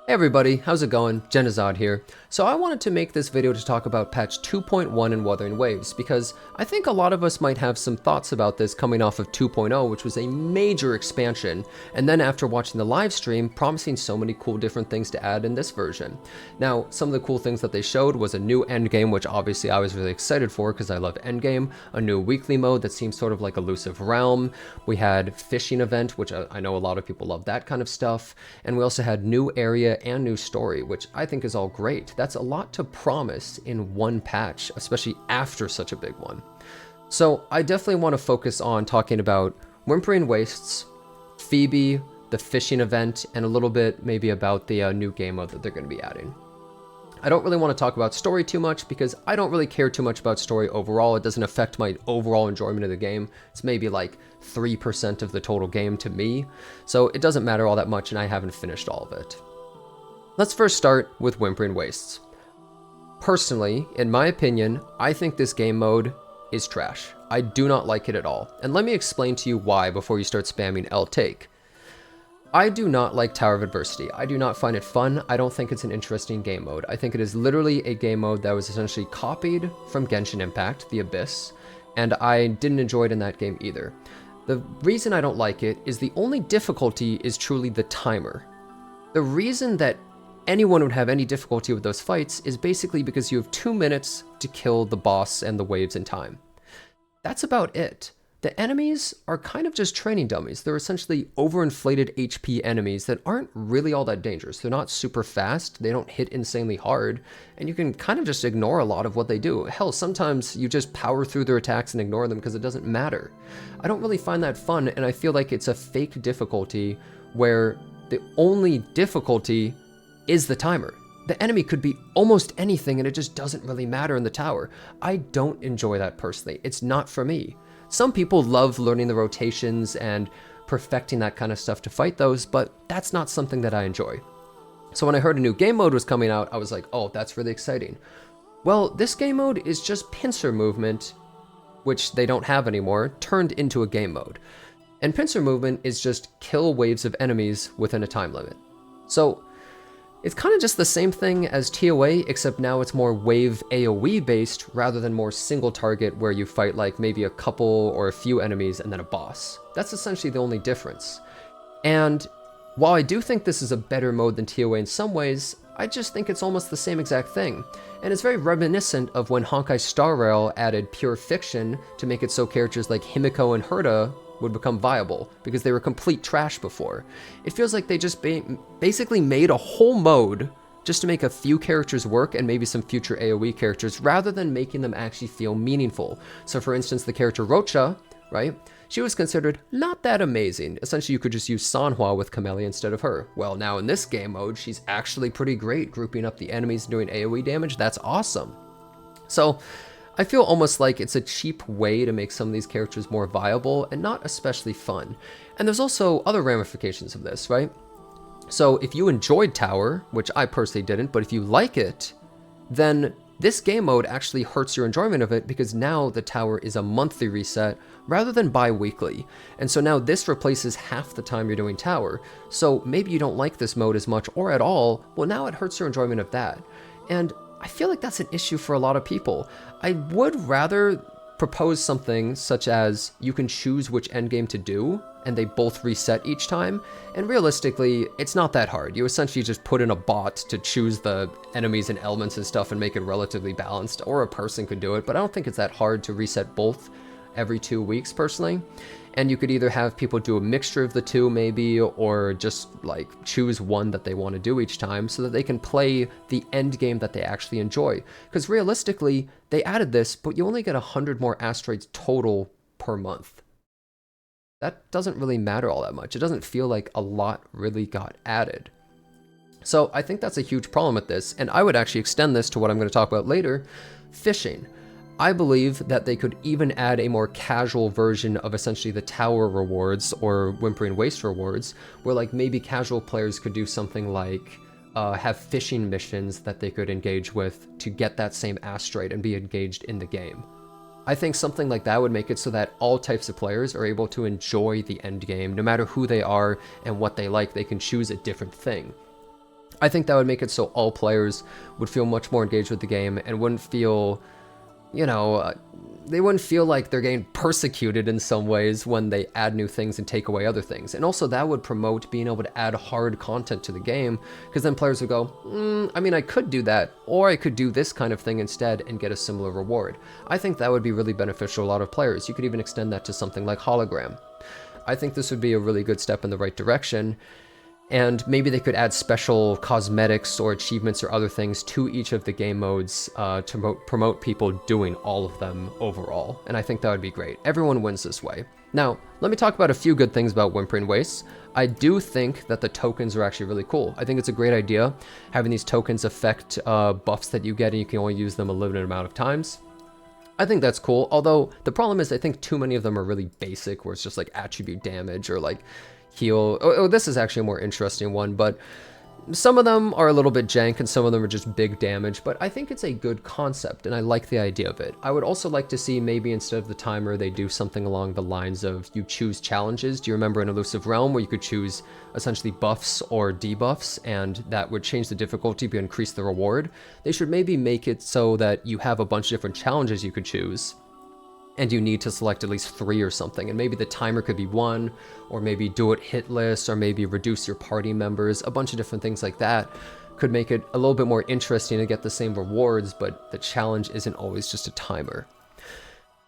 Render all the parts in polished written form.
Hey everybody, how's it going? Jenazad here. So I wanted to make this video to talk about patch 2.1 in Wuthering Waves because I think a lot of us might have some thoughts about this coming off of 2.0, which was a major expansion, and then after watching the live stream, promising so many cool different things to add in this version. Now, some of the cool things that they showed was a new endgame, which obviously I was really excited for because I love endgame, a new weekly mode that seems sort of like Elusive Realm, we had fishing event, which I know a lot of people love that kind of stuff, and we also had new area and new story, which I think is all great. That's a lot to promise in one patch, especially after such a big one. So I definitely want to focus on talking about Wimpering Wastes, Phoebe, the fishing event, and a little bit maybe about the new game mode that they're going to be adding. I don't really want to talk about story too much because I don't really care too much about story overall. It doesn't affect my overall enjoyment of the game. It's maybe like 3% of the total game to me, so it doesn't matter all that much, and I haven't finished all of it. Let's first start with Wimpering Wastes. Personally, in my opinion, I think this game mode is trash. I do not like it at all, and let me explain to you why before you start spamming L take. I do not like Tower of Adversity. I do not find it fun. I don't think it's an interesting game mode. I think it is literally a game mode that was essentially copied from Genshin Impact, The Abyss, and I didn't enjoy it in that game either. The reason I don't like it is the only difficulty is truly the timer. The reason that anyone would have any difficulty with those fights is basically because you have 2 minutes to kill the boss and the waves in time. That's about it. The enemies are kind of just training dummies. They're essentially overinflated HP enemies that aren't really all that dangerous. They're not super fast, they don't hit insanely hard, and you can kind of just ignore a lot of what they do. Hell, sometimes you just power through their attacks and ignore them because it doesn't matter. I don't really find that fun, and I feel like it's a fake difficulty where the only difficulty is the timer. The enemy could be almost anything and it just doesn't really matter in the tower. I don't enjoy that personally. It's not for me. Some people love learning the rotations and perfecting that kind of stuff to fight those, but that's not something that I enjoy. So when I heard a new game mode was coming out, I was like, oh, that's really exciting. Well, this game mode is just pincer movement, which they don't have anymore, turned into a game mode. And pincer movement is just kill waves of enemies within a time limit. So it's kind of just the same thing as TOA, except now it's more wave AoE based rather than more single target where you fight like maybe a couple or a few enemies and then a boss. That's essentially the only difference. And while I do think this is a better mode than TOA in some ways, I just think it's almost the same exact thing. And it's very reminiscent of when Honkai Star Rail added pure fiction to make it so characters like Himiko and Herta would become viable, because they were complete trash before. It feels like they just basically made a whole mode just to make a few characters work and maybe some future AoE characters, rather than making them actually feel meaningful. So for instance, the character Rocha, right? She was considered not that amazing. Essentially, you could just use Sanhua with Camellia instead of her. Well, now in this game mode, she's actually pretty great, grouping up the enemies and doing AoE damage. That's awesome. So I feel almost like it's a cheap way to make some of these characters more viable and not especially fun. And there's also other ramifications of this, right? So if you enjoyed Tower, which I personally didn't, but if you like it, then this game mode actually hurts your enjoyment of it, because now the Tower is a monthly reset rather than bi-weekly. And so now this replaces half the time you're doing Tower. So maybe you don't like this mode as much or at all. Well, now it hurts your enjoyment of that. And I feel like that's an issue for a lot of people. I would rather propose something such as you can choose which endgame to do, and they both reset each time, and realistically, it's not that hard. You essentially just put in a bot to choose the enemies and elements and stuff and make it relatively balanced, or a person could do it, but I don't think it's that hard to reset both every 2 weeks personally. And you could either have people do a mixture of the two maybe, or just like choose one that they want to do each time so that they can play the end game that they actually enjoy. Because realistically, they added this, but you only get 100 more asteroids total per month. That doesn't really matter all that much. It doesn't feel like a lot really got added. So I think that's a huge problem with this, and I would actually extend this to what I'm going to talk about later, fishing. I believe that they could even add a more casual version of essentially the Tower rewards or Wimpering Waste rewards, where like maybe casual players could do something like have fishing missions that they could engage with to get that same asteroid and be engaged in the game. I think something like that would make it so that all types of players are able to enjoy the end game, no matter who they are and what they like. They can choose a different thing. I think that would make it so all players would feel much more engaged with the game and wouldn't feel, you know, they wouldn't feel like they're getting persecuted in some ways when they add new things and take away other things. And also that would promote being able to add hard content to the game, because then players would go, I mean, I could do that, or I could do this kind of thing instead and get a similar reward. I think that would be really beneficial to a lot of players. You could even extend that to something like hologram. I think this would be a really good step in the right direction. And maybe they could add special cosmetics or achievements or other things to each of the game modes to promote people doing all of them overall. And I think that would be great. Everyone wins this way. Now, let me talk about a few good things about Wimpering Wastes. I do think that the tokens are actually really cool. I think it's a great idea having these tokens affect buffs that you get, and you can only use them a limited amount of times. I think that's cool, although the problem is I think too many of them are really basic, where it's just like attribute damage or like heal. Oh, this is actually a more interesting one, but some of them are a little bit jank and some of them are just big damage, but I think it's a good concept and I like the idea of it. I would also like to see maybe instead of the timer, they do something along the lines of you choose challenges. Do you remember in Elusive Realm where you could choose essentially buffs or debuffs, and that would change the difficulty but increase the reward? They should maybe make it so that you have a bunch of different challenges you could choose, and you need to select at least 3 or something, and maybe the timer could be 1, or maybe do it hitless, or maybe reduce your party members. A bunch of different things like that could make it a little bit more interesting to get the same rewards, but the challenge isn't always just a timer.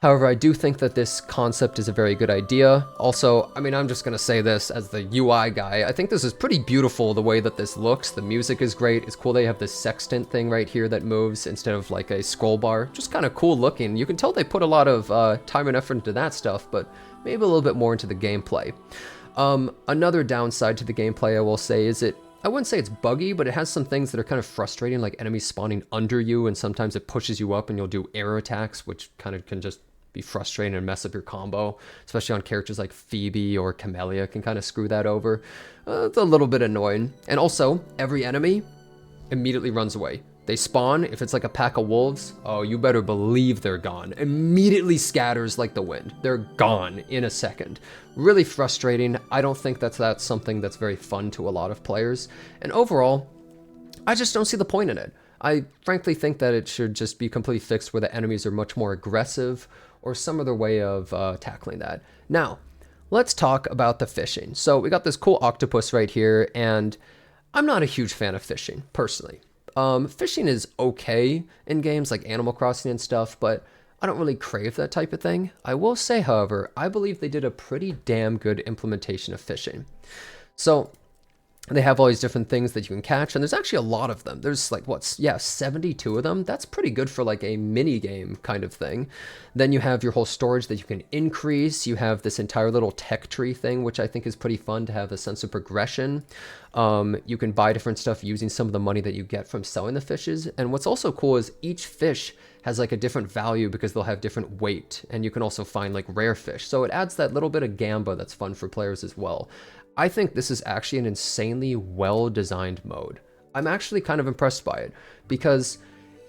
However, I do think that this concept is a very good idea. Also, I mean, I'm just gonna say this as the UI guy, I think this is pretty beautiful the way that this looks. The music is great. It's cool they have this sextant thing right here that moves instead of like a scroll bar. Just kind of cool looking. You can tell they put a lot of time and effort into that stuff, but maybe a little bit more into the gameplay. Another downside to the gameplay I will say is I wouldn't say it's buggy, but it has some things that are kind of frustrating, like enemies spawning under you, and sometimes it pushes you up and you'll do air attacks, which kind of can just be frustrating and mess up your combo, especially on characters like Phoebe or Camellia can kind of screw that over. It's a little bit annoying. And also, every enemy immediately runs away. They spawn, if it's like a pack of wolves, oh, you better believe they're gone. Immediately scatters like the wind. They're gone in a second. Really frustrating. I don't think that's something that's very fun to a lot of players. And overall, I just don't see the point in it. I frankly think that it should just be completely fixed where the enemies are much more aggressive, or some other way of tackling that. Now, let's talk about the fishing. So we got this cool octopus right here, and I'm not a huge fan of fishing, personally. Fishing is okay in games like Animal Crossing and stuff, but I don't really crave that type of thing. I will say, however, I believe they did a pretty damn good implementation of fishing. So they have all these different things that you can catch, and there's actually a lot of them. There's like, 72 of them? That's pretty good for like a mini game kind of thing. Then you have your whole storage that you can increase. You have this entire little tech tree thing, which I think is pretty fun to have a sense of progression. You can buy different stuff using some of the money that you get from selling the fishes. And what's also cool is each fish has like a different value because they'll have different weight, and you can also find like rare fish. So it adds that little bit of gamba that's fun for players as well. I think this is actually an insanely well-designed mode. I'm actually kind of impressed by it because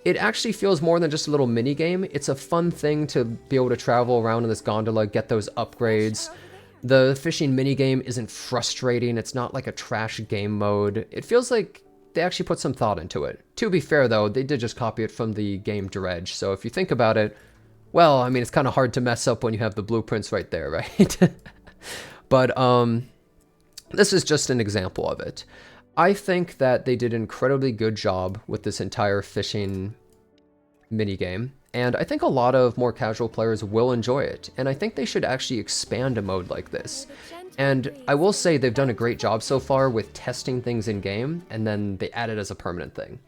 it actually feels more than just a little mini game. It's a fun thing to be able to travel around in this gondola, get those upgrades. The fishing mini game isn't frustrating. It's not like a trash game mode. It feels like they actually put some thought into it. To be fair though, they did just copy it from the game Dredge. So if you think about it, well, I mean, it's kind of hard to mess up when you have the blueprints right there, right? But, this is just an example of it. I think that they did an incredibly good job with this entire fishing minigame, and I think a lot of more casual players will enjoy it, and I think they should actually expand a mode like this. And I will say they've done a great job so far with testing things in-game, and then they add it as a permanent thing.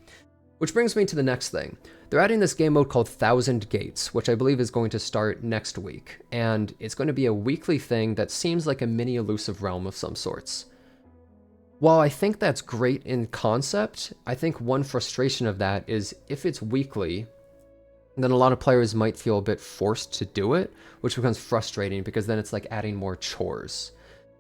Which brings me to the next thing. They're adding this game mode called 1000 Gates, which I believe is going to start next week, and it's going to be a weekly thing that seems like a mini elusive realm of some sorts. While I think that's great in concept, I think one frustration of that is if it's weekly, then a lot of players might feel a bit forced to do it, which becomes frustrating because then it's like adding more chores.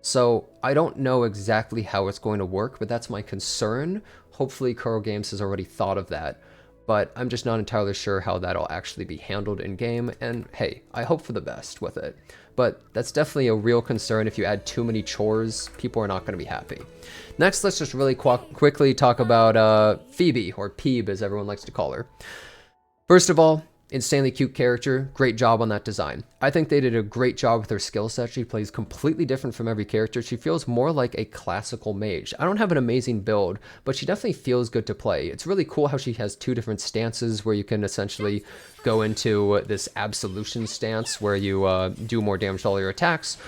So I don't know exactly how it's going to work, but that's my concern. Hopefully Kuro Games has already thought of that. but I'm just not entirely sure how that'll actually be handled in game, and hey, I hope for the best with it. But that's definitely a real concern. If you add too many chores, people are not going to be happy. Next, let's just really quickly talk about Phoebe, or Peeb as everyone likes to call her. First of all, insanely cute character, great job on that design. I think they did a great job with her skill set. She plays completely different from every character. She feels more like a classical mage. I don't have an amazing build, but she definitely feels good to play. It's really cool how she has two different stances where you can essentially go into this absolution stance where you do more damage to all your attacks,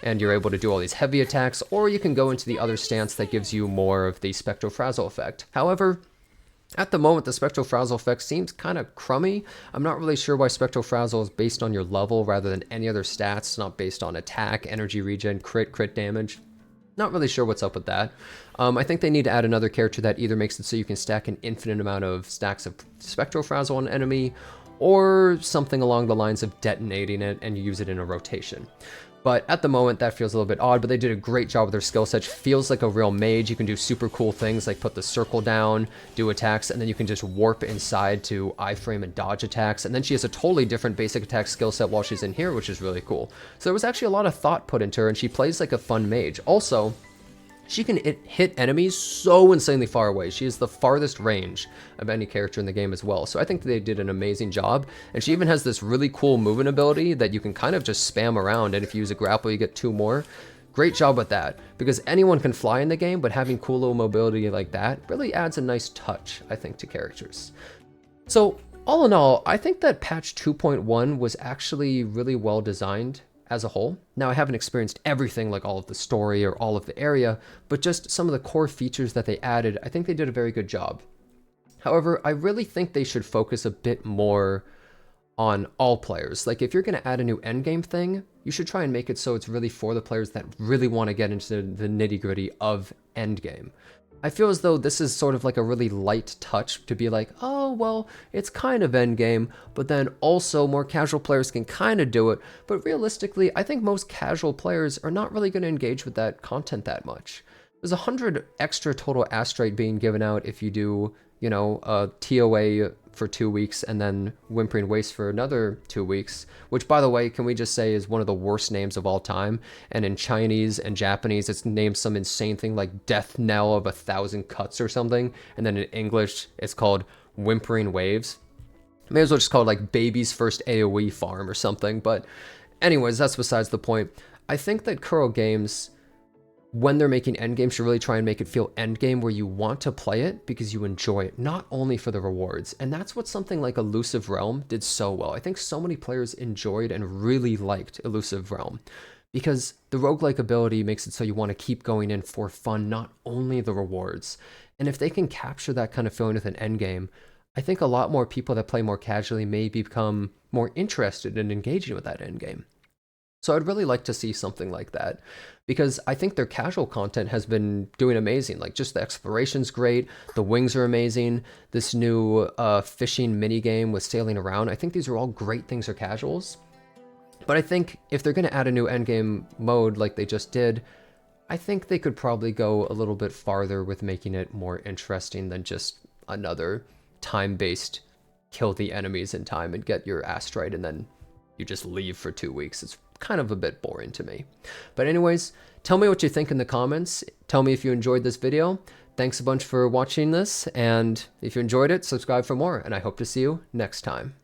and you're able to do all these heavy attacks, or you can go into the other stance that gives you more of the spectrofrazzle effect. However, at the moment, the Spectral Frazzle effect seems kind of crummy. I'm not really sure why Spectral Frazzle is based on your level rather than any other stats. It's not based on attack, energy regen, crit damage. Not really sure what's up with that. I think they need to add another character that either makes it so you can stack an infinite amount of stacks of Spectral Frazzle on an enemy, or something along the lines of detonating it and you use it in a rotation. But at the moment, that feels a little bit odd, but they did a great job with their skill set. She feels like a real mage. You can do super cool things like put the circle down, do attacks, and then you can just warp inside to iframe and dodge attacks. And then she has a totally different basic attack skill set while she's in here, which is really cool. So there was actually a lot of thought put into her, and she plays like a fun mage. Also, she can hit enemies so insanely far away. She is the farthest range of any character in the game as well. So I think they did an amazing job. And she even has this really cool movement ability that you can kind of just spam around. And if you use a grapple, you get 2 more. Great job with that, because anyone can fly in the game, but having cool little mobility like that really adds a nice touch, I think, to characters. So all in all, I think that patch 2.1 was actually really well designed as a whole. Now, I haven't experienced everything like all of the story or all of the area, but just some of the core features that they added, I think they did a very good job. However, I really think they should focus a bit more on all players. Like, if you're going to add a new endgame thing, you should try and make it so it's really for the players that really want to get into the nitty-gritty of endgame. I feel as though this is sort of like a really light touch to be like, oh, well, it's kind of endgame, but then also more casual players can kind of do it. But realistically, I think most casual players are not really going to engage with that content that much. There's 100 extra total astrite being given out if you do, you know, a TOA for 2 weeks and then Wimpering Waste for another 2 weeks, which, by the way, can we just say is one of the worst names of all time. And in Chinese and Japanese, it's named some insane thing like Death Knell of 1,000 Cuts or something. And then in English, it's called Wimpering Waves. May as well just call it like Baby's First AoE Farm or something. But anyways, that's besides the point. I think that Kuro Games, when they're making endgame, should really try and make it feel endgame where you want to play it because you enjoy it, not only for the rewards. And that's what something like Elusive Realm did so well. I think so many players enjoyed and really liked Elusive Realm because the roguelike ability makes it so you want to keep going in for fun, not only the rewards. And if they can capture that kind of feeling with an endgame, I think a lot more people that play more casually may become more interested in engaging with that endgame. So I'd really like to see something like that, because I think their casual content has been doing amazing. Like, just the exploration's great, the wings are amazing, this new fishing minigame with sailing around. I think these are all great things for casuals. But I think if they're going to add a new endgame mode like they just did, I think they could probably go a little bit farther with making it more interesting than just another time-based kill the enemies in time and get your astrite and then you just leave for 2 weeks. It's kind of a bit boring to me. But anyways, tell me what you think in the comments. Tell me if you enjoyed this video. Thanks a bunch for watching this, and if you enjoyed it, subscribe for more, and I hope to see you next time.